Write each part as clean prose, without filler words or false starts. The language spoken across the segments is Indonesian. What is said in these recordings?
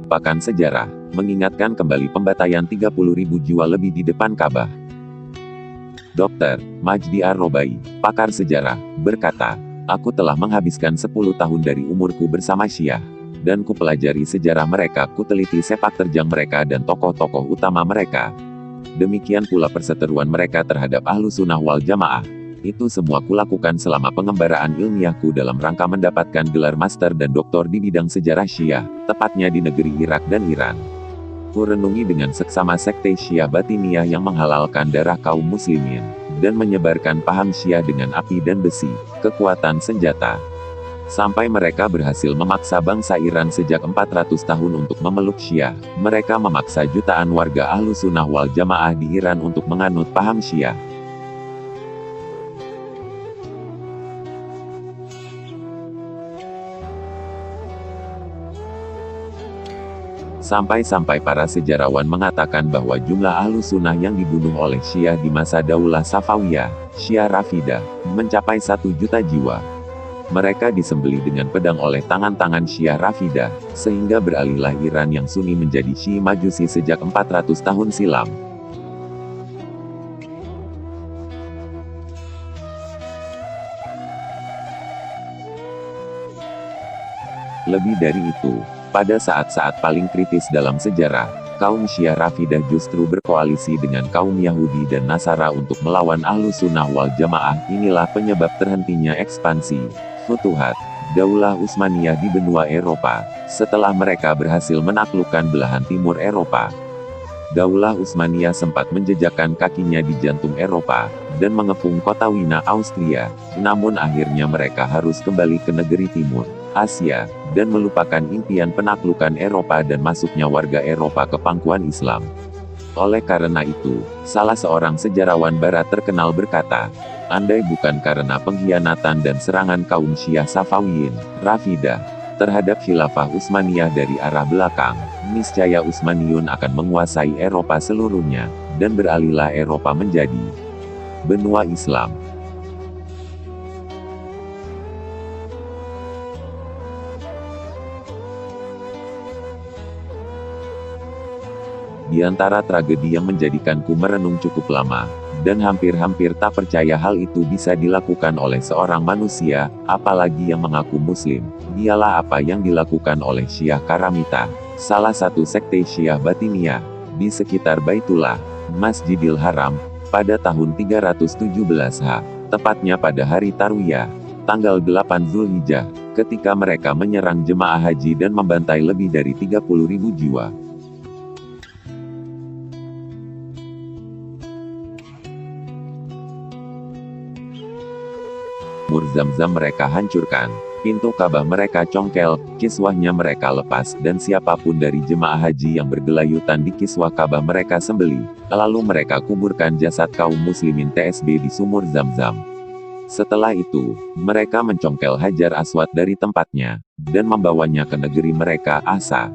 merupakan sejarah, mengingatkan kembali pembantaian 30.000 jiwa lebih di depan Ka'bah. Dr. Majdi Ar-Robai, pakar sejarah, berkata, "Aku telah menghabiskan 10 tahun dari umurku bersama Syiah, dan kupelajari sejarah mereka, kuteliti sepak terjang mereka dan tokoh-tokoh utama mereka. Demikian pula perseteruan mereka terhadap Ahlus Sunnah wal Jamaah. Itu semua kulakukan selama pengembaraan ilmiahku dalam rangka mendapatkan gelar master dan doktor di bidang sejarah Syiah, tepatnya di negeri Irak dan Iran. Kurenungi dengan seksama sekte Syiah Batiniyah yang menghalalkan darah kaum muslimin, dan menyebarkan paham Syiah dengan api dan besi, kekuatan senjata. Sampai mereka berhasil memaksa bangsa Iran sejak 400 tahun untuk memeluk Syiah. Mereka memaksa jutaan warga Ahlus Sunnah wal Jamaah di Iran untuk menganut paham Syiah. Sampai-sampai para sejarawan mengatakan bahwa jumlah Ahlus Sunnah yang dibunuh oleh Syiah di masa Daulah Safawiyah, Syiah Rafidah, mencapai 1 juta jiwa. Mereka disembelih dengan pedang oleh tangan-tangan Syiah Rafidah, sehingga beralihlah Iran yang Sunni menjadi Syi'i Majusi sejak 400 tahun silam. Lebih dari itu, pada saat-saat paling kritis dalam sejarah, kaum Syiah Rafidah justru berkoalisi dengan kaum Yahudi dan Nasara untuk melawan Ahlus Sunnah wal Jamaah. Inilah penyebab terhentinya ekspansi, futuhat, Daulah Utsmaniyah di benua Eropa, setelah mereka berhasil menaklukkan belahan timur Eropa. Daulah Utsmaniyah sempat menjejakkan kakinya di jantung Eropa, dan mengepung kota Wina, Austria, namun akhirnya mereka harus kembali ke negeri timur Asia, dan melupakan impian penaklukan Eropa dan masuknya warga Eropa ke pangkuan Islam. Oleh karena itu, salah seorang sejarawan Barat terkenal berkata, "Andai bukan karena pengkhianatan dan serangan kaum Syiah Safawiyin, Rafidah, terhadap Khilafah Utsmaniyah dari arah belakang, niscaya Utsmaniyun akan menguasai Eropa seluruhnya, dan beralihlah Eropa menjadi benua Islam." Di antara tragedi yang menjadikanku merenung cukup lama, dan hampir-hampir tak percaya hal itu bisa dilakukan oleh seorang manusia, apalagi yang mengaku muslim, ialah apa yang dilakukan oleh Syiah Karamita, salah satu sekte Syiah Batiniyah, di sekitar Baitullah, Masjidil Haram, pada tahun 317 H, tepatnya pada hari Tarwiyah, tanggal 8 Zulhijjah, ketika mereka menyerang jemaah haji dan membantai lebih dari 30.000 jiwa. Zam-zam mereka hancurkan, pintu Ka'bah mereka congkel, kiswahnya mereka lepas, dan siapapun dari jemaah haji yang bergelayutan di kiswah Ka'bah mereka sembelih. Lalu mereka kuburkan jasad kaum muslimin TSB di sumur Zam-zam. Setelah itu, mereka mencongkel Hajar Aswad dari tempatnya, dan membawanya ke negeri mereka, Asa.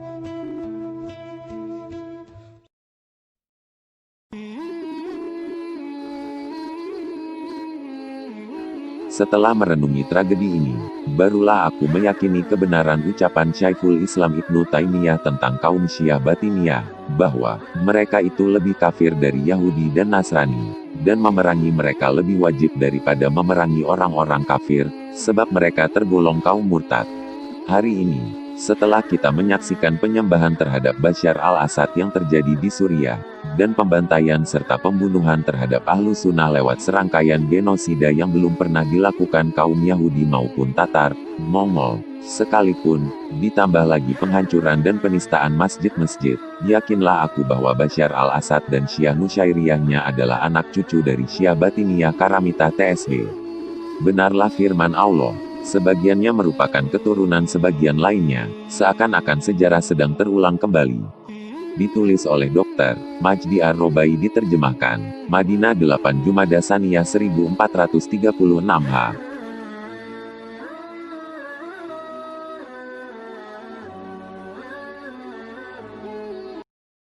Setelah merenungi tragedi ini, barulah aku meyakini kebenaran ucapan Syekhul Islam Ibnu Taimiyah tentang kaum Syiah Batiniyah, bahwa mereka itu lebih kafir dari Yahudi dan Nasrani, dan memerangi mereka lebih wajib daripada memerangi orang-orang kafir, sebab mereka tergolong kaum murtad. Hari ini, setelah kita menyaksikan penyembahan terhadap Bashar al-Assad yang terjadi di Suriah, dan pembantaian serta pembunuhan terhadap Ahlus Sunnah lewat serangkaian genosida yang belum pernah dilakukan kaum Yahudi maupun Tatar, Mongol, sekalipun, ditambah lagi penghancuran dan penistaan masjid-masjid, yakinlah aku bahwa Bashar al-Assad dan Syiah Nusyairiyahnya adalah anak cucu dari Syiah Batiniyah Karamita TSB. Benarlah firman Allah, sebagiannya merupakan keturunan sebagian lainnya, seakan-akan sejarah sedang terulang kembali. Ditulis oleh Dr. Majdi Ar-Robai, diterjemahkan Madinah 8 Jumada Saniyah 1436 H.